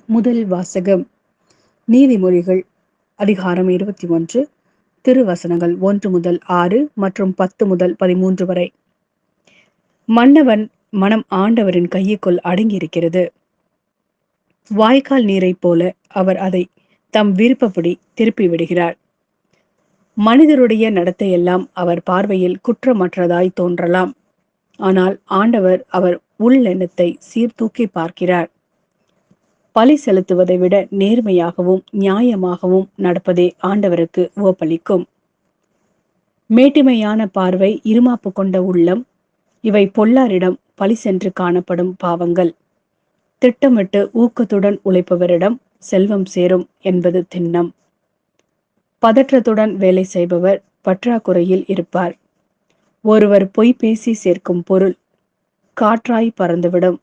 முதல் வாசகம். நீதிமொழிகள் அதிகாரம் 21, திருவசனங்கள் 1 முதல் 6 மற்றும் 10 முதல் 13 வரை. மன்னவன் மனம் ஆண்டவரின் கையுக்குள் அடங்கியிருக்கிறது. வாய்க்கால் நீரைப் போல அவர் அதை தம் விருப்பப்படி திருப்பி விடுகிறார். மனிதருடைய நடத்தையெல்லாம் அவர் பார்வையில் குற்றமற்றதாய் தோன்றலாம். ஆனால் ஆண்டவர் அவர் உள்ளெண்ணத்தை சீர்தூக்கி பார்க்கிறார். பழி செலுத்துவதை விட நேர்மையாகவும் நியாயமாகவும் நடப்பதே ஆண்டவருக்கு உவப்பளிக்கும். மேட்டிமையான பார்வை, இருமாப்பு கொண்ட உள்ளம், இவை பொல்லாரிடம் பழி சென்று காணப்படும் பாவங்கள். திட்டமிட்டு ஊக்கத்துடன் உழைப்பவரிடம் செல்வம் சேரும் என்பது திண்ணம். பதற்றத்துடன் வேலை செய்பவர் பற்றாக்குறையில் இருப்பார். ஒருவர் பொய் பேசி சேர்க்கும் பொருள் காற்றாய் பறந்துவிடும்.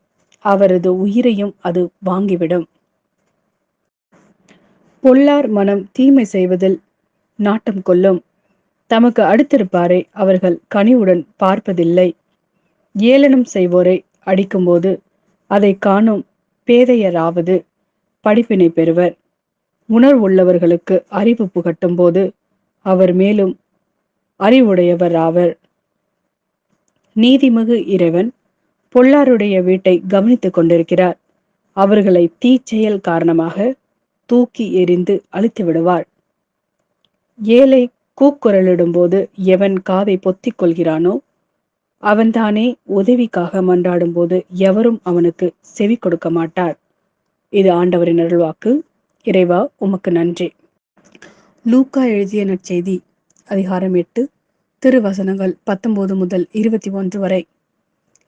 அவரது உயிரையும் அது வாங்கிவிடும். பொல்லார் மனம் தீமை செய்வதில் நாட்டம் கொள்ளும். தமக்கு அடுத்திருப்பாரை அவர்கள் கனிவுடன் பார்ப்பதில்லை. ஏளனம் செய்வோரை அடிக்கும்போது அதை காணும் பேதையராவது படிப்பினை பெறுவர். உணர்வுள்ளவர்களுக்கு அறிவு புகட்டும் போது அவர் மேலும் அறிவுடையவராவர். நீதிமிகு இறைவன் பொல்லாருடைய வீட்டை கவனித்துக் கொண்டிருக்கிறார். அவர்களை தீச்செயல் காரணமாக தூக்கி எறிந்து அழித்து விடுவார். ஏழை கூக்குரலிடும் போது எவன் காதை பொத்திக் கொள்கிறானோ அவன்தானே உதவிக்காக மன்றாடும் போது எவரும் அவனுக்கு செவி கொடுக்க மாட்டார். இது ஆண்டவரின் அருள்வாக்கு. இறைவா, உமக்கு நன்றி. லூக்கா எழுதிய நற்செய்தி அதிகாரம் 8, திருவசனங்கள் 19 முதல் 21 வரை.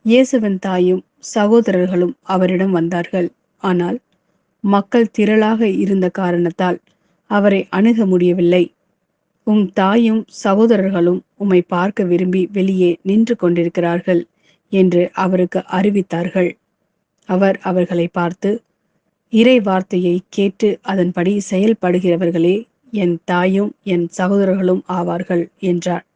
இயேசுவின் தாயும் சகோதரர்களும் அவரிடம் வந்தார்கள். ஆனால் மக்கள் திரளாக இருந்த காரணத்தால் அவரை அணுக முடியவில்லை. உம் தாயும் சகோதரர்களும் உம்மை பார்க்க விரும்பி வெளியே நின்று கொண்டிருக்கிறார்கள் என்று அவருக்கு அறிவித்தார்கள். அவர் அவர்களை பார்த்து, இறை வார்த்தையை கேட்டு அதன்படி செயல்படுகிறவர்களே என் தாயும் என் சகோதரர்களும் ஆவார்கள் என்றார்.